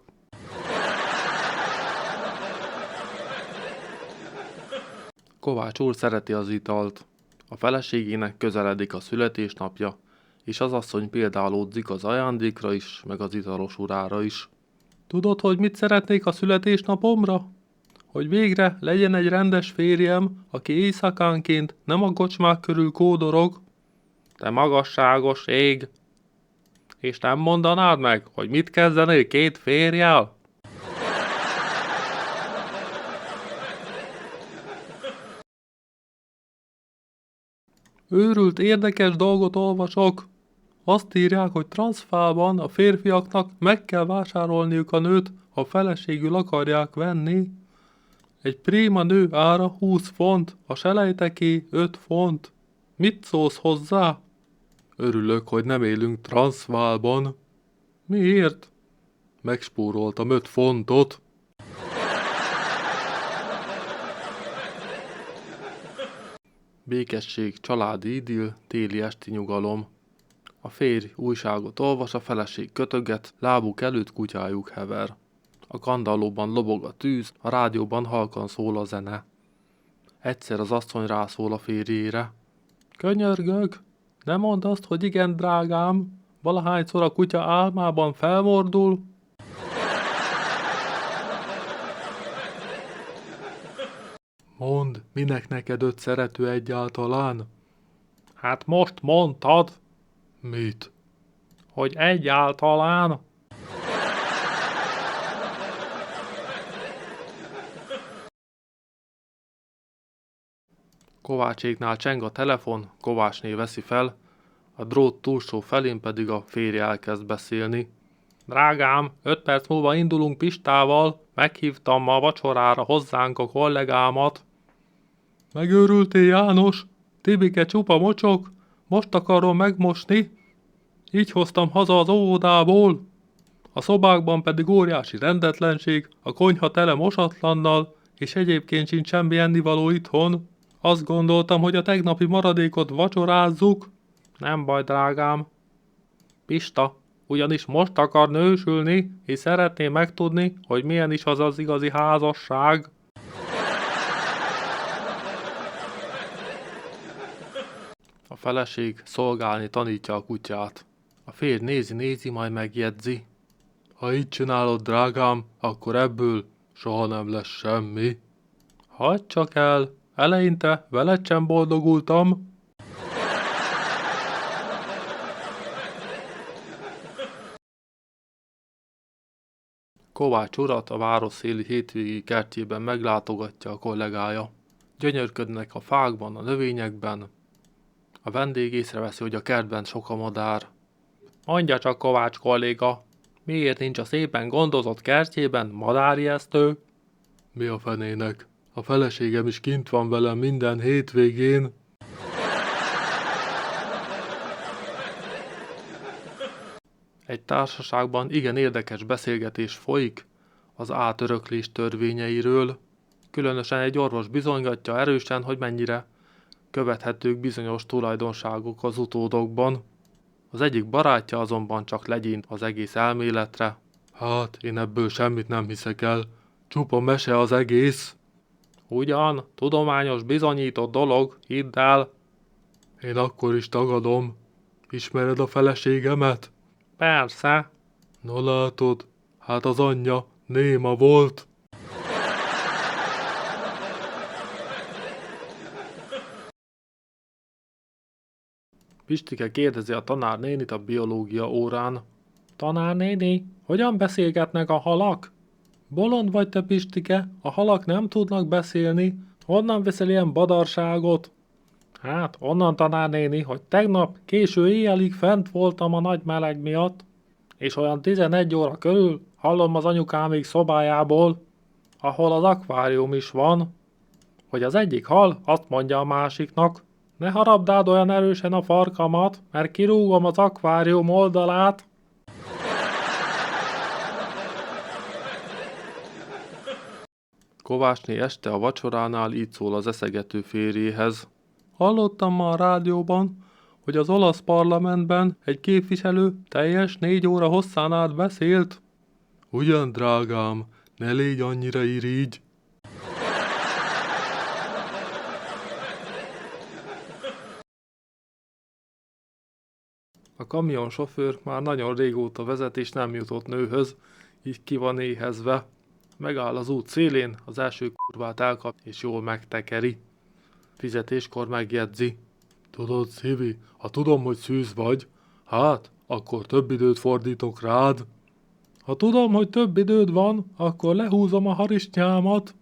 Kovács úr szereti az italt. A feleségének közeledik a születésnapja, és az asszony példálódzik az ajándékra is, meg az italos urára is. Tudod, hogy mit szeretnék a születésnapomra? Hogy végre legyen egy rendes férjem, aki éjszakánként nem a kocsmák körül kódorog. Te magasságos ég! És nem mondanád meg, hogy mit kezdenél két férjjel? Őrült érdekes dolgot olvasok. Azt írják, hogy Transvaalban a férfiaknak meg kell vásárolniuk a nőt, ha feleségül akarják venni. Egy préma nő ára 20 font, a selejteké 5 font. Mit szólsz hozzá? Örülök, hogy nem élünk Transvaalban. Miért? Megspóroltam 5 fontot. Békesség, családi idill, téli esti nyugalom. A férj újságot olvas, a feleség kötöget, lábuk előtt kutyájuk hever. A kandallóban lobog a tűz, a rádióban halkan szól a zene. Egyszer az asszony rászól a férjére. Könyörgök, ne mondd azt, hogy igen, drágám, valahányszor a kutya álmában felmordul. Mondd, minek neked 5 szerető egyáltalán? Hát most mondtad. Mit? Hogy egyáltalán. Kovácséknál cseng a telefon, Kovácsné veszi fel, a drót túlsó felén pedig a férje elkezd beszélni. Drágám, 5 perc múlva indulunk Pistával, meghívtam ma vacsorára hozzánk a kollégámat. Megőrültél, János? Tibike csupa mocsok, most akarom megmosni. Így hoztam haza az óvodából. A szobákban pedig óriási rendetlenség, a konyha tele mosatlannal, és egyébként sincs semmi ennivaló itthon. Azt gondoltam, hogy a tegnapi maradékot vacsorázzuk. Nem baj, drágám. Pista, ugyanis most akar nősülni, és szeretné megtudni, hogy milyen is az az igazi házasság. A feleség szolgálni tanítja a kutyát. A férj nézi, majd megjegyzi. Ha így csinálod, drágám, akkor ebből soha nem lesz semmi. Hagyd csak el, eleinte veled sem boldogultam. Kovács urat a városszéli hétvégi kertjében meglátogatja a kollégája. Gyönyörködnek a fákban, a növényekben. A vendég észreveszi, hogy a kertben sok a madár. Mondja csak, Kovács kolléga, miért nincs a szépen gondozott kertjében madárijesztő? Mi a fenének? A feleségem is kint van velem minden hétvégén. Egy társaságban igen érdekes beszélgetés folyik az átöröklés törvényeiről. Különösen egy orvos bizonygatja erősen, hogy mennyire követhetők bizonyos tulajdonságok az utódokban. Az egyik barátja azonban csak legyint az egész elméletre. Hát, én ebből semmit nem hiszek el. Csupa mese az egész. Ugyan, tudományos bizonyított dolog, hidd el. Én akkor is tagadom. Ismered a feleségemet? Persze. No látod, hát az anyja néma volt. Pistike kérdezi a tanárnénit a biológia órán. Tanárnéni, hogyan beszélgetnek a halak? Bolond vagy te, Pistike, a halak nem tudnak beszélni. Honnan veszel ilyen badarságot? Hát, onnan, tanárnéni, hogy tegnap késő éjjelig fent voltam a nagy meleg miatt, és olyan 11 óra körül hallom az anyukámék szobájából, ahol az akvárium is van, hogy az egyik hal azt mondja a másiknak, Ne harabdáld olyan erősen a farkamat, mert kirúgom az akvárium oldalát. Kovácsné este a vacsoránál így szól az eszegető férjéhez. Hallottam ma a rádióban, hogy az olasz parlamentben egy képviselő teljes 4 óra hosszán át beszélt. Ugyan, drágám, ne légy annyira irigy. A kamionsofőr már nagyon régóta vezet és nem jutott nőhöz, így ki van éhezve. Megáll az út szélén, az első kurvát elkap és jól megtekeri. Fizetéskor megjegyzi. Tudod, Szívi, ha tudom, hogy szűz vagy, hát, akkor több időt fordítok rád. Ha tudom, hogy több időd van, akkor lehúzom a harisnyámat.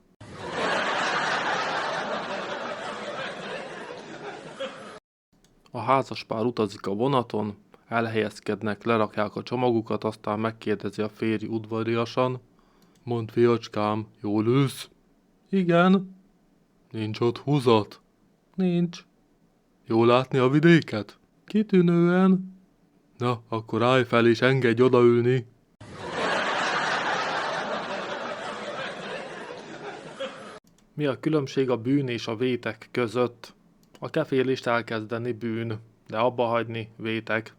A házaspár utazik a vonaton, elhelyezkednek, lerakják a csomagukat, aztán megkérdezi a férj udvariasan. Mondd, fiacskám, jól ülsz? Igen. Nincs ott húzat? Nincs. Jól látni a vidéket? Kitűnően. Na, akkor állj fel és engedj odaülni. Mi a különbség a bűn és a vétek között? A kefélést elkezdeni bűn, de abba hagyni vétek.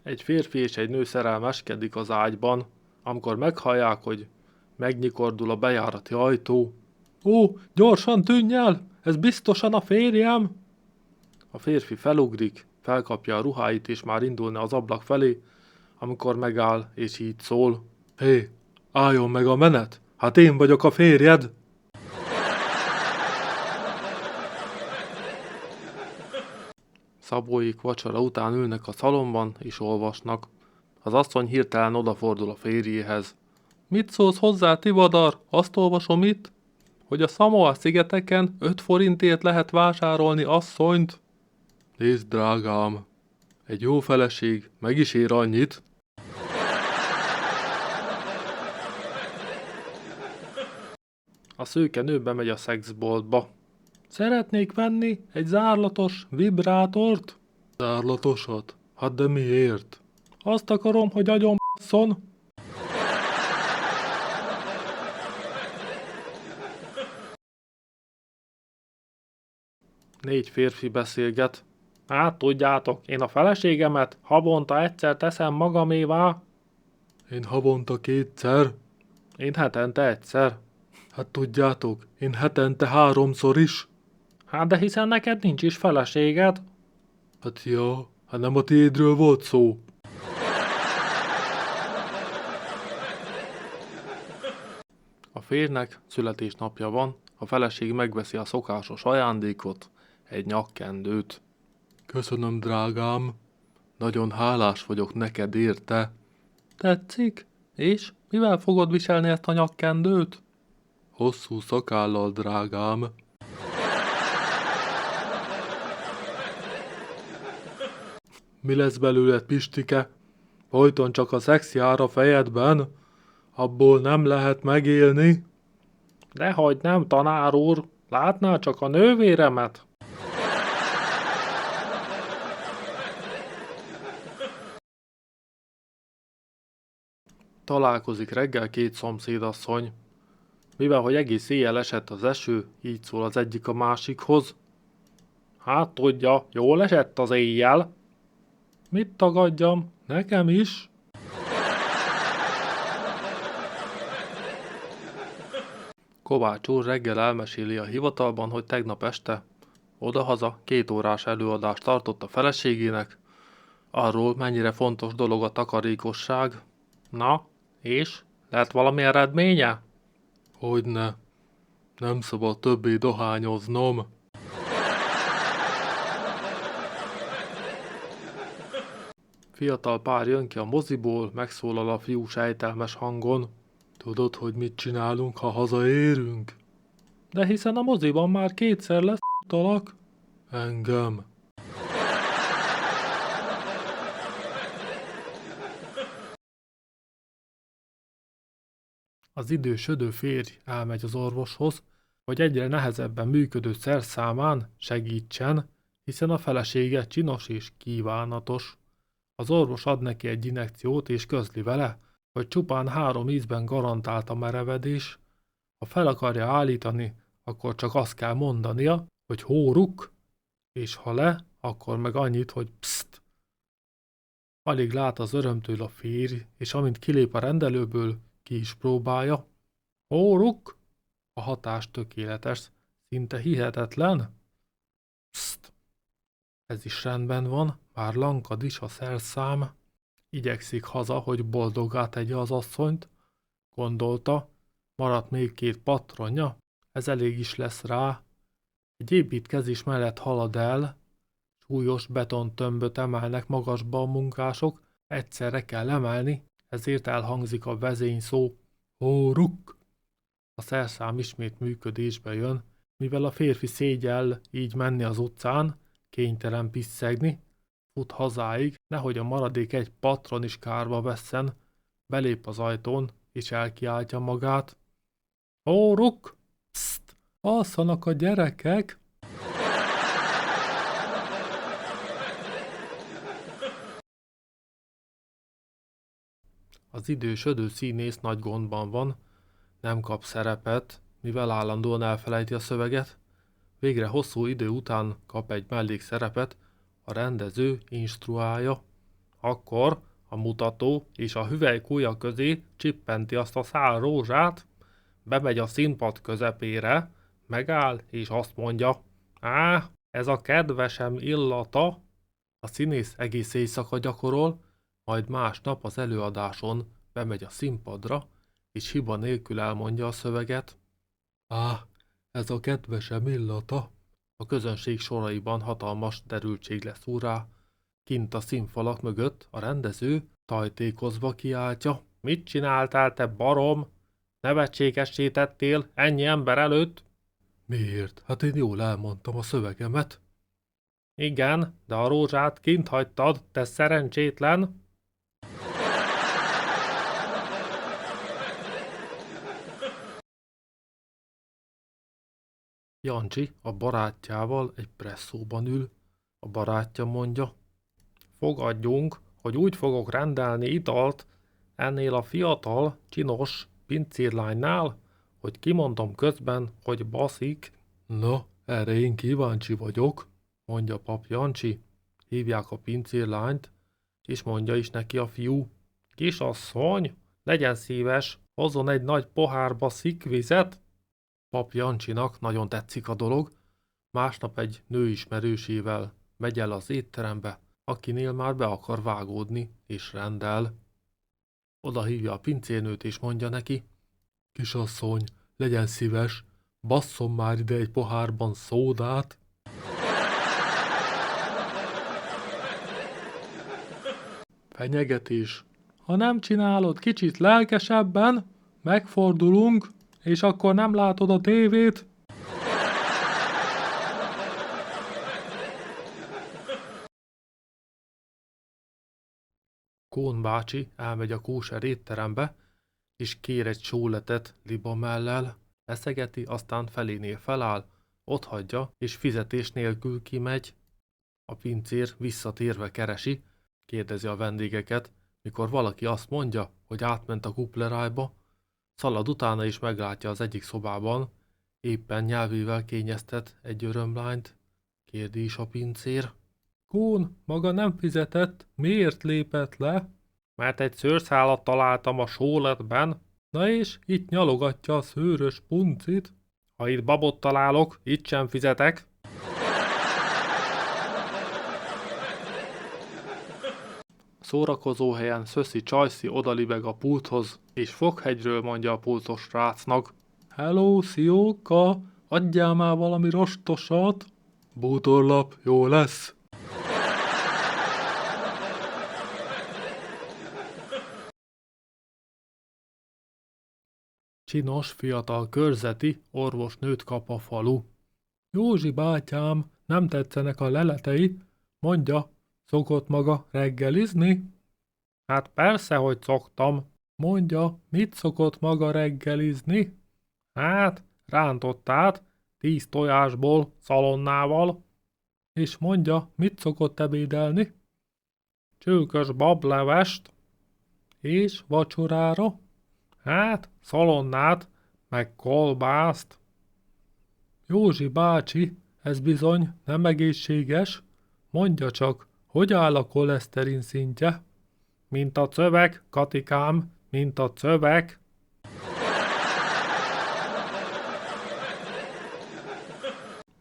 Egy férfi és egy nő szerelmeskedik az ágyban, amikor meghallják, hogy megnyikordul a bejárati ajtó. Ó, gyorsan tűnj el! Ez biztosan a férjem! A férfi felugrik, felkapja a ruháit és már indulna az ablak felé, amikor megáll és így szól. Hé, álljon meg a menet! Hát én vagyok a férjed! Szabóik vacsora után ülnek a szalomban és olvasnak. Az asszony hirtelen odafordul a férjéhez. Mit szólsz hozzá, Tivadar? Azt olvasom itt, hogy a Szamoa-szigeteken 5 forintért lehet vásárolni asszonyt. Nézd, drágám, egy jó feleség meg is ér annyit. A szőke nő bemegy a szexboltba. Szeretnék venni egy zárlatos vibrátort. Zárlatosat? Hát de miért? Azt akarom, hogy agyon basszon. Négy férfi beszélget. Hát tudjátok, én a feleségemet havonta egyszer teszem magamévá. Én havonta 2-szer. Én hetente 1-szer. Hát tudjátok, én hetente 3-szor is. Hát de hiszen neked nincs is feleséged. Hát ja, hát nem a tiédről volt szó. A férjnek születésnapja van, a feleség megveszi a szokásos ajándékot, egy nyakkendőt. Köszönöm, drágám. Nagyon hálás vagyok neked érte. Tetszik? És mivel fogod viselni ezt a nyakkendőt? Hosszú szakállal, drágám. Mi lesz belőled, Pistike? Folyton csak a szex jár a fejedben? Abból nem lehet megélni? Dehogy nem, tanár úr. Látná csak a nővéremet? Találkozik reggel 2 szomszédasszony. Mivel hogy egész éjjel esett az eső, így szól az egyik a másikhoz. Hát tudja, jól esett az éjjel. Mit tagadjam? Nekem is. Kovács úr reggel elmeséli a hivatalban, hogy tegnap este odahaza 2 órás előadást tartott a feleségének, arról mennyire fontos dolog a takarékosság. Na, és? Lett valami eredménye? Hogyne. Nem szabad többé dohányoznom. Fiatal pár jön ki a moziból, megszólal a fiú sejtelmes hangon. Tudod, hogy mit csinálunk, ha hazaérünk? De hiszen a moziban már 2-szer lesztalak. Engem. Az idősödő férj elmegy az orvoshoz, hogy egyre nehezebben működő szerszámán segítsen, hiszen a felesége csinos és kívánatos. Az orvos ad neki egy injekciót és közli vele, hogy csupán 3 ízben garantált a merevedés. Ha fel akarja állítani, akkor csak azt kell mondania, hogy hóruk, és ha le, akkor meg annyit, hogy pszt. Alig lát az örömtől a férj, és amint kilép a rendelőből, ki is próbálja. Hóruk! A hatás tökéletes, szinte hihetetlen. Pszt! Ez is rendben van, már lankad is a szerszám. Igyekszik haza, hogy boldoggá tegye az asszonyt. Gondolta, maradt még 2 patronja, ez elég is lesz rá. Egy építkezés mellett halad el, súlyos betontömböt emelnek magasba a munkások, egyszerre kell emelni, ezért elhangzik a vezényszó, hóruk! A szerszám ismét működésbe jön, mivel a férfi szégyell így menni az utcán, kénytelen pisszegni, fut hazáig, nehogy a maradék 1 patron is kárba vesszen, belép az ajtón, és elkiáltja magát. Hóruk! Pszt! Alszanak a gyerekek! Az idősödő színész nagy gondban van, nem kap szerepet, mivel állandóan elfelejti a szöveget. Végre hosszú idő után kap egy mellékszerepet, a rendező instruálja. Akkor a mutató és a hüvelykúja közé csippenti azt a szál rózsát, bemegy a színpad közepére, megáll és azt mondja, ez a kedvesem illata. A színész egész éjszaka gyakorol, majd másnap az előadáson bemegy a színpadra, és hiba nélkül elmondja a szöveget. Ez a kedvesem illata. A közönség soraiban hatalmas derültség lesz úrrá. Kint a színfalak mögött a rendező tajtékozva kiáltja. Mit csináltál, te barom? Nevetségessé tettél ennyi ember előtt? Miért? Hát én jól elmondtam a szövegemet. Igen, de a rózsát kint hagytad, te szerencsétlen. Jancsi a barátjával egy presszóban ül. A barátja mondja, fogadjunk, hogy úgy fogok rendelni italt ennél a fiatal, csinos pincérlánynál, hogy kimondom közben, hogy baszik. Na, erre én kíváncsi vagyok, mondja pap Jancsi. Hívják a pincérlányt, és mondja is neki a fiú. Kisasszony, legyen szíves, hozzon egy nagy pohárba szikvizet. Pap Jancsinak nagyon tetszik a dolog, másnap egy nőismerősével megy el az étterembe, akinél már be akar vágódni, és rendel. Oda hívja a pincérnőt, és mondja neki, kisasszony, legyen szíves, basszon már ide egy pohárban szódát. Fenyegetés. Ha nem csinálod kicsit lelkesebben, megfordulunk, és akkor nem látod a tévét. Kón bácsi elmegy a kóser étterembe, és kér egy sóletet libamellel, eszegeti, aztán felénél feláll, otthagyja, és fizetés nélkül kimegy. A pincér visszatérve keresi, kérdezi a vendégeket, mikor valaki azt mondja, hogy átment a kuplerájba, szalad utána is meglátja az egyik szobában, éppen nyelvével kényeztet egy örömlányt, kérdi is a pincér. Kón, maga nem fizetett, miért lépett le? Mert egy szőrszálat találtam a sóletben. Na és itt nyalogatja a szőrös puncit. Ha itt babot találok, itt sem fizetek. Szórakozó helyen Szöszi Csajci odalibeg a pulthoz, és Fokhegyről mondja a pultos srácnak. Hello, Szióka, adjál már valami rostosat. Bútorlap, jó lesz. Csinos, fiatal körzeti orvosnőt kap a falu. Józsi bátyám, nem tetszenek a leletei, mondja, szokott maga reggelizni? Hát persze, hogy szoktam. Mondja, mit szokott maga reggelizni? Hát, rántottát, 10 tojásból, szalonnával. És mondja, mit szokott ebédelni? Csülkös bablevest. És vacsorára? Hát, szalonnát, meg kolbászt. Józsi bácsi, ez bizony nem egészséges. Mondja csak, hogy áll a koleszterin szintje? Mint a cövek, Katikám, mint a cövek.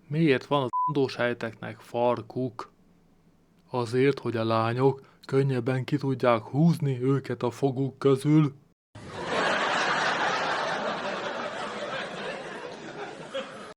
Miért van az andósejteknek farkuk? Azért, hogy a lányok könnyebben ki tudják húzni őket a foguk közül.